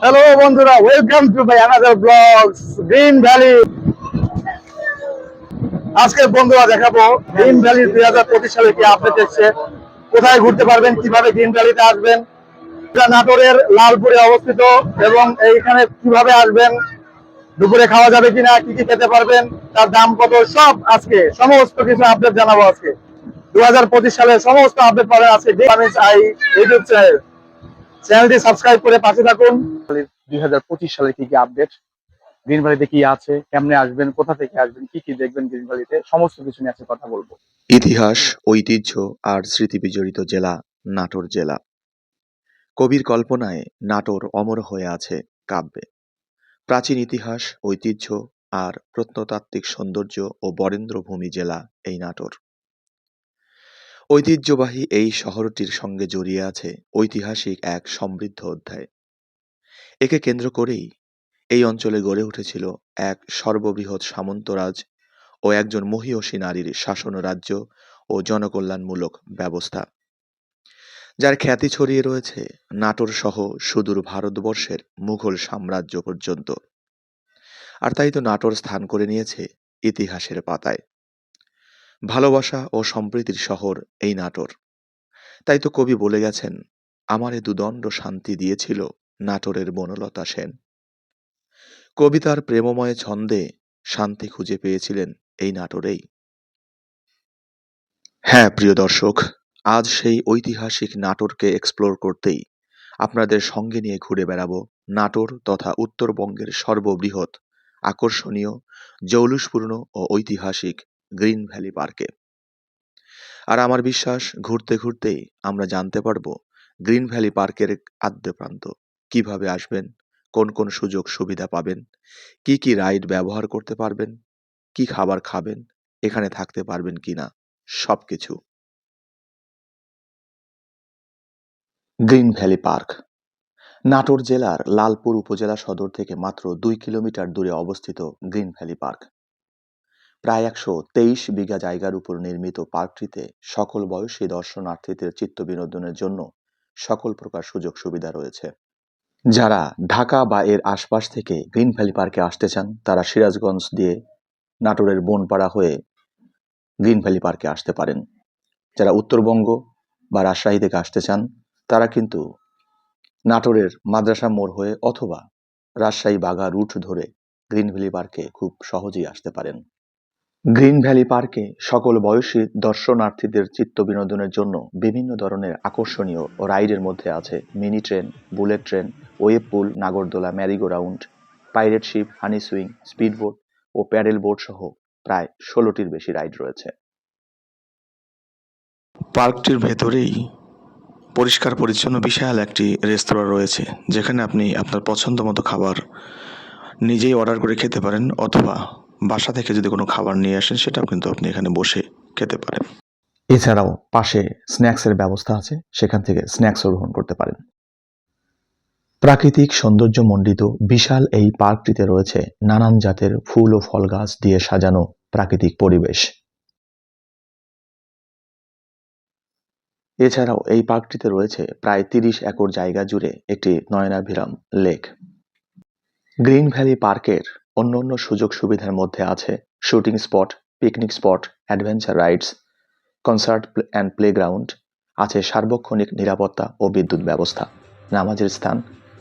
Hello বন্ধুরা, welcome to my another blogs green valley. আজকে বন্ধুরা দেখাবো গ্রিন ভ্যালি 2025 সালে কি আপডেট এসেছে, কোথায় ঘুরতে পারবেন, কিভাবে গ্রিন ভ্যালিতে আসবেন। এটা নাটোরের লালপুরে অবস্থিত এবং এইখানে কিভাবে আসবেন, দুপুরে খাওয়া যাবে কিনা, কি কি খেতে পারবেন, তার দাম কত, সব আজকে সমস্ত কিছু আপডেট জানাবো। আজকে 2025 সালের সমস্ত আপডেট পাবেন আজকে ইউটিউব চ্যানেলটি সাবস্ক্রাইব করে পাশে থাকুন। 2025 সালে কি কি আপডেট, গ্রিন ভ্যালিতে কি আছে, কেমনে আসবেন, কোথা থেকে আসবেন, কি কি দেখবেন গ্রিন ভ্যালিতে, সমস্ত কিছু নিয়ে আজকে কথা বলবো। ইতিহাস, ঐতিহ্য আর স্মৃতি বিজড়িত জেলা নাটোর জেলা। কবির কল্পনায় নাটোর অমর হয়ে আছে কাব্যে। প্রাচীন ইতিহাস, ঐতিহ্য আর প্রত্নতাত্ত্বিক সৌন্দর্য ও বরেন্দ্রভূমি জেলা এই নাটোর। ঐতিহ্যবাহী এই শহরটির সঙ্গে জড়িয়ে আছে ঐতিহাসিক এক সমৃদ্ধ অধ্যায়। একে কেন্দ্র করেই এই অঞ্চলে গড়ে উঠেছিল এক সর্ববৃহৎ সামন্তরাজ ও একজন মহীয়সী নারীর শাসন রাজ্য ও জনকল্যাণমূলক ব্যবস্থা, যার খ্যাতি ছড়িয়ে রয়েছে নাটোর সহ সুদূর ভারতবর্ষের মুঘল সাম্রাজ্য পর্যন্ত। আর তাই তো নাটোর স্থান করে নিয়েছে ইতিহাসের পাতায়। ভালোবাসা ও সম্প্রীতির শহর এই নাটোর। তাই তো কবি বলে গেছেন, আমারে দুদণ্ড শান্তি দিয়েছিল নাটোরের বনলতা সেন। কবিতার প্রেমময় ছন্দে শান্তি খুঁজে পেয়েছিলেন এই নাটোরেই। হ্যাঁ প্রিয় দর্শক, আজ সেই ঐতিহাসিক নাটোরকে এক্সপ্লোর করতেই আপনাদের সঙ্গে নিয়ে ঘুরে বেড়াবো নাটোর তথা উত্তরবঙ্গের সর্ববৃহৎ, আকর্ষণীয়, জৌলুসপূর্ণ ও ঐতিহাসিক গ্রিন ভ্যালি পার্কে। আর আমার বিশ্বাস, ঘুরতে ঘুরতেই আমরা জানতে পারবো গ্রিন ভ্যালি পার্কের আদ্যপ্রান্ত, কিভাবে আসবেন, কোন কোন সুযোগ সুবিধা পাবেন, কি কি রাইড ব্যবহার করতে পারবেন, কি খাবার খাবেন, এখানে থাকতে পারবেন কিনা, সবকিছু। গ্রিন ভ্যালি পার্ক নাটোর জেলার লালপুর উপজেলা সদর থেকে মাত্র 2 কিলোমিটার দূরে অবস্থিত গ্রিন ভ্যালি পার্ক। প্রায় 123 বিঘা জায়গার উপর নির্মিত পার্কটিতে সকল বয়সী দর্শনার্থীদের চিত্ত বিনোদনের জন্য সকল প্রকার সুযোগ সুবিধা রয়েছে। যারা ঢাকা বা এর আশপাশ থেকে গ্রিন ভ্যালি পার্কে আসতে চান, তারা সিরাজগঞ্জ দিয়ে নাটোরের বনপাড়া হয়ে গ্রিন ভ্যালি পার্কে আসতে পারেন। যারা উত্তরবঙ্গ বা রাজশাহী থেকে আসতে চান, তারা কিন্তু নাটোরের মাদ্রাসা মোড় হয়ে অথবা রাজশাহী বাঘা রুট ধরে গ্রিন ভ্যালি পার্কে খুব সহজেই আসতে পারেন। গ্রিন ভ্যালি পার্কে সকল বয়সী দর্শনার্থীদের চিত্ত বিনোদনের জন্য বিভিন্ন ধরনের আকর্ষণীয় রাইডের মধ্যে আছে mini train, bullet train, wave pool, নাগরদোলা, merry go round, pirate ship, honey swing, speed boat ও প্যাডেল বোট সহ প্রায় 16টির বেশি রাইড রয়েছে। পার্কটির ভেতরেই পরিষ্কার পরিচ্ছন্ন বিশাল একটি রেস্তোরাঁ রয়েছে, যেখানে আপনি আপনার পছন্দ মতো খাবার নিজেই অর্ডার করে খেতে পারেন, অথবা বাসা থেকে যদি কোনো খাবার নিয়ে আসেন সেটাও কিন্তু আপনি এখানে বসে খেতে পারেন। এছাড়াও পাশে স্ন্যাক্সের ব্যবস্থা আছে, সেখান থেকে স্ন্যাক্সও গ্রহণ করতে পারেন। প্রাকৃতিক সৌন্দর্যমণ্ডিত বিশাল এই পার্কটিতে রয়েছে নানান জাতের ফুল ও ফল গাছ দিয়ে সাজানো প্রাকৃতিক পরিবেশ। এছাড়াও এই পার্কটিতে রয়েছে প্রায় 30 একর জায়গা জুড়ে একটি নয়নাভিরাম লেক। গ্রিন ভ্যালি পার্কের অন্যান্য সুযোগ সুবিধার মধ্যে আছে shooting spot, picnic spot, adventure rides, concert and playground, আছে সার্বক্ষণিক নিরাপত্তা ও বিদ্যুৎ ব্যবস্থা, নামাজের স্থান,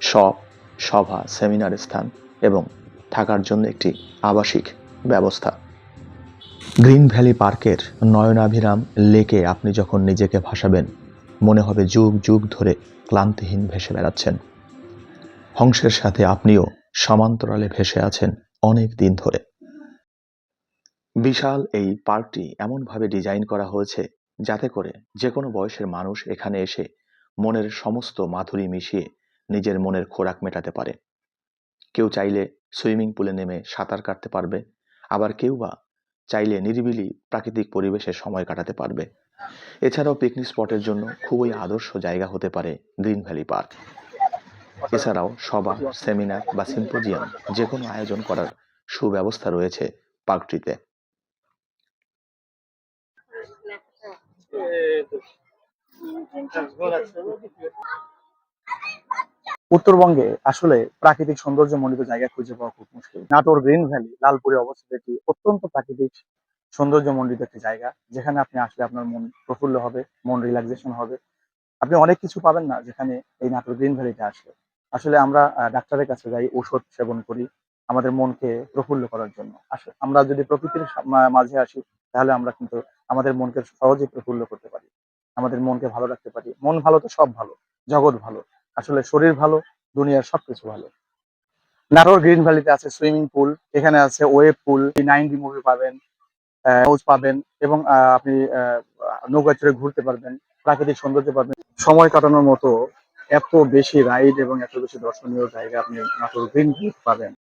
শপ, সভা, সেমিনারের স্থান এবং থাকার জন্য একটি আবাসিক ব্যবস্থা। গ্রিন ভ্যালি পার্কের নয়নাভিরাম লেকে আপনি যখন নিজেকে ভাসাবেন, মনে হবে যুগ যুগ ধরে ক্লান্তিহীন ভেসে বেড়াচ্ছেন। হংসের সাথে আপনিও সমান্তরালে ভেসে আছেন অনেক দিন ধরে। বিশাল এই পার্কটি এমনভাবে ডিজাইন করা হয়েছে যাতে করে যে কোনো বয়সের মানুষ এখানে এসে মনের সমস্ত মাধুরী মিশিয়ে নিজের মনের খোরাক মেটাতে পারে। কেউ চাইলে সুইমিং পুলে নেমে সাঁতার কাটতে পারবে, আবার কেউ বা চাইলে নিরিবিলি প্রাকৃতিক পরিবেশে সময় কাটাতে পারবে। এছাড়াও পিকনিক স্পটের জন্য খুবই আদর্শ জায়গা হতে পারে গ্রিন ভ্যালি পার্ক। এছাড়াও সভা, সেমিনার বা সিম্পোজিয়াম যে কোনো আয়োজন করার সুব্যবস্থা রয়েছে পার্কটিতে। উত্তরবঙ্গে আসলে প্রাকৃতিক সৌন্দর্যমণ্ডিত জায়গা খুঁজে পাওয়া খুব মুশকিল। নাটোর গ্রিন ভ্যালি লালপুরে অবস্থিত একটি অত্যন্ত প্রাকৃতিক সৌন্দর্যমণ্ডিত একটি জায়গা, যেখানে আপনি আসলে আপনার মন প্রফুল্ল হবে, মন রিল্যাক্সেশন হবে। আপনি অনেক কিছু পাবেন না যেখানে এই নাটোর গ্রিন ভ্যালিতে আসলে। আসলে আমরা ডাক্তারের কাছে যাই, ঔষধ সেবন করি আমাদের মনকে প্রফুল্ল করার জন্য। আসলে আমরা যদি প্রকৃতির মাঝে আসি, তাহলে আমরা কিন্তু আমাদের মনকে সহজেই প্রফুল্ল করতে পারি। আমাদের মনকে ভালো রাখতে পারি। মন ভালো তো সব ভালো, জগৎ ভালো। আসলে শরীর ভালো, দুনিয়ার সবকিছু ভালো। নাটোর গ্রিন ভ্যালিতে আছে সুইমিং পুল, এখানে আছে ওয়েভ পুল, 90 মুভি পাবেন, হাউস পাবেন এবং আপনি নৌকায় চড়ে ঘুরতে পারবেন, প্রাকৃতিক সৌন্দর্য পাবেন। সময় কাটানোর মতো এত বেশি রাইড এবং এত বেশি দর্শনীয় জায়গা আপনি নাটোর গ্রিন ভ্যালিতে পাবেন।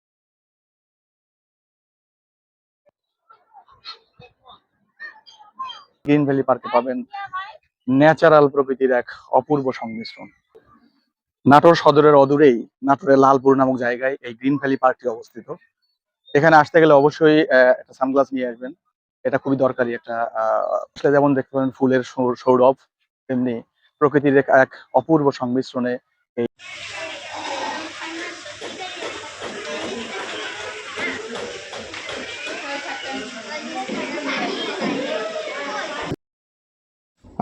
গ্রিন ভ্যালি পার্কে পাবেন ন্যাচারাল প্রকৃতির এক অপূর্ব সংমিশ্রণ। নাটোর সদরের অদূরেই নাটোরের লালপুর নামক জায়গায় এই গ্রিন ভ্যালি পার্কটি অবস্থিত। এখানে আসতে গেলে অবশ্যই একটা সানগ্লাস নিয়ে আসবেন। এটা খুবই দরকারি একটা যেমন দেখতে পারেন ফুলের সৌরভ, তেমনি প্রকৃতির এক এক অপূর্ব সংমিশ্রণে এই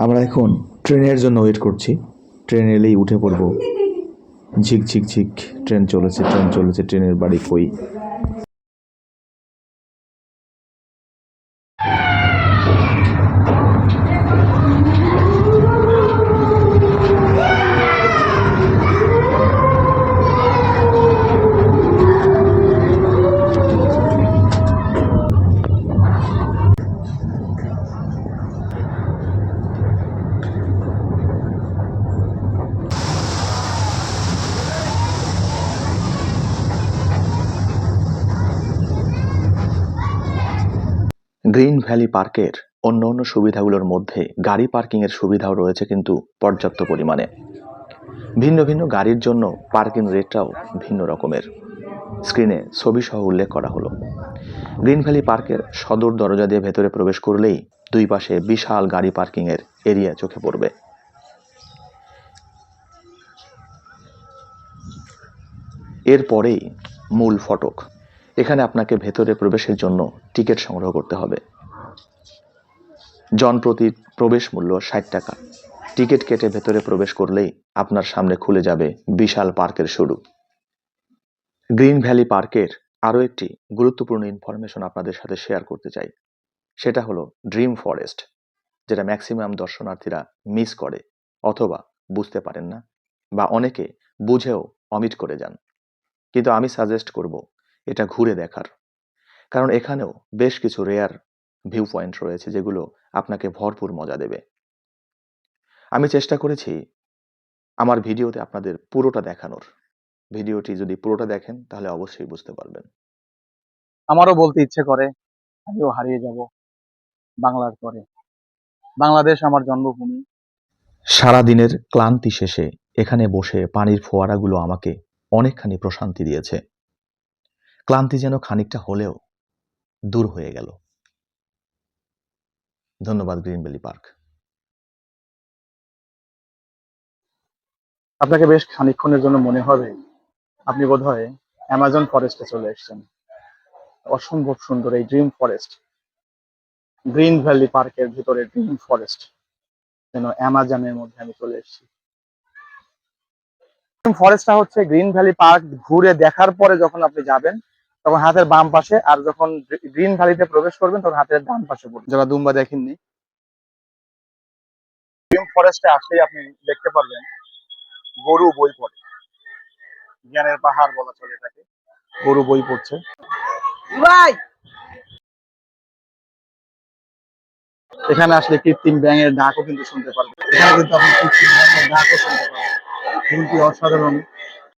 আমরা এখন ট্রেনের জন্য ওয়েট করছি। ট্রেন এলেই উঠে পড়ব। ঝিক ঝিক ঝিক ট্রেন চলেছে, ট্রেনের বাড়ি কই। গ্রিন ভ্যালি পার্কের অন্য সুবিধাগুলোর মধ্যে গাড়ি পার্কিংয়ের সুবিধাও রয়েছে, কিন্তু পর্যাপ্ত পরিমাণে। ভিন্ন ভিন্ন গাড়ির জন্য পার্কিং রেটটাও ভিন্ন রকমের। স্ক্রিনে ছবি সহ উল্লেখ করা হলো। গ্রিন ভ্যালি পার্কের সদর দরজা দিয়ে ভেতরে প্রবেশ করলেই দুই পাশে বিশাল গাড়ি পার্কিংয়ের এরিয়া চোখে পড়বে। এরপরেই মূল ফটক। এখানে আপনাকে ভেতরে প্রবেশের জন্য টিকিট সংগ্রহ করতে হবে। জনপ্রতি প্রবেশ মূল্য 60 টাকা। টিকিট কেটে ভেতরে প্রবেশ করলেই আপনার সামনে খুলে যাবে বিশাল পার্কের শুরু। গ্রিন ভ্যালি পার্কের আরও একটি গুরুত্বপূর্ণ ইনফরমেশন আপনাদের সাথে শেয়ার করতে চাই। সেটা হলো ড্রিম ফরেস্ট, যেটা ম্যাক্সিমাম দর্শনার্থীরা মিস করে অথবা বুঝতে পারেন না, বা অনেকে বুঝেও অমিট করে যান। কিন্তু আমি সাজেস্ট করব এটা ঘুরে দেখার, কারণ এখানেও বেশ কিছু রেয়ার ভিউ পয়েন্ট রয়েছে যেগুলো আপনাকে ভরপুর মজা দেবে। আমি চেষ্টা করেছি আমার ভিডিওতে আপনাদের পুরোটা দেখানোর। ভিডিওটি যদি পুরোটা দেখেন তাহলে অবশ্যই বুঝতে পারবেন। আমারও বলতে ইচ্ছে করে আমিও হারিয়ে যাব বাংলার পরে। বাংলাদেশ আমার জন্মভূমি। সারাদিনের ক্লান্তি শেষে এখানে বসে পানির ফোয়ারাগুলো আমাকে অনেকখানি প্রশান্তি দিয়েছে। ক্লান্তি যেন খানিকটা হলেও দূর হয়ে গেল। ধন্যবাদ গ্রিন ভ্যালি পার্ক। আপনাকে বেশ খানিকক্ষণের জন্য মনে হবে আপনি বোধহয় অ্যামাজন ফরেস্টে চলে এসেছেন। অসম্ভব সুন্দর এই ড্রিম ফরেস্ট, গ্রিন ভ্যালি পার্কের ভিতরে ড্রিম ফরেস্ট, যেন অ্যামাজনের মধ্যে আমি চলে এসেছি। ড্রিম ফরেস্টটা হচ্ছে গ্রিন ভ্যালি পার্ক ঘুরে দেখার পরে যখন আপনি যাবেন তখন হাতের বাম পাশে, আর যখন গ্রিন ভ্যালিতে প্রবেশ করবেন তখন হাতের ডান পাশে পড়বে। যারা দুম্বা দেখেননি, ড্রিম ফরেস্টে আসলেই আপনি দেখতে পারবেন গরু বই পড়ে। জ্ঞানের পাহাড় বলা চলে থাকে, গরু বই পড়ছে। এখানে আসলে কৃত্রিম ব্যাঙের ডাকও কিন্তু শুনতে পারবেন। এখানে কিন্তু আপনি কৃত্রিম ব্যাঙের ডাকও শুনতে পারবেন। ফুলটি অসাধারণ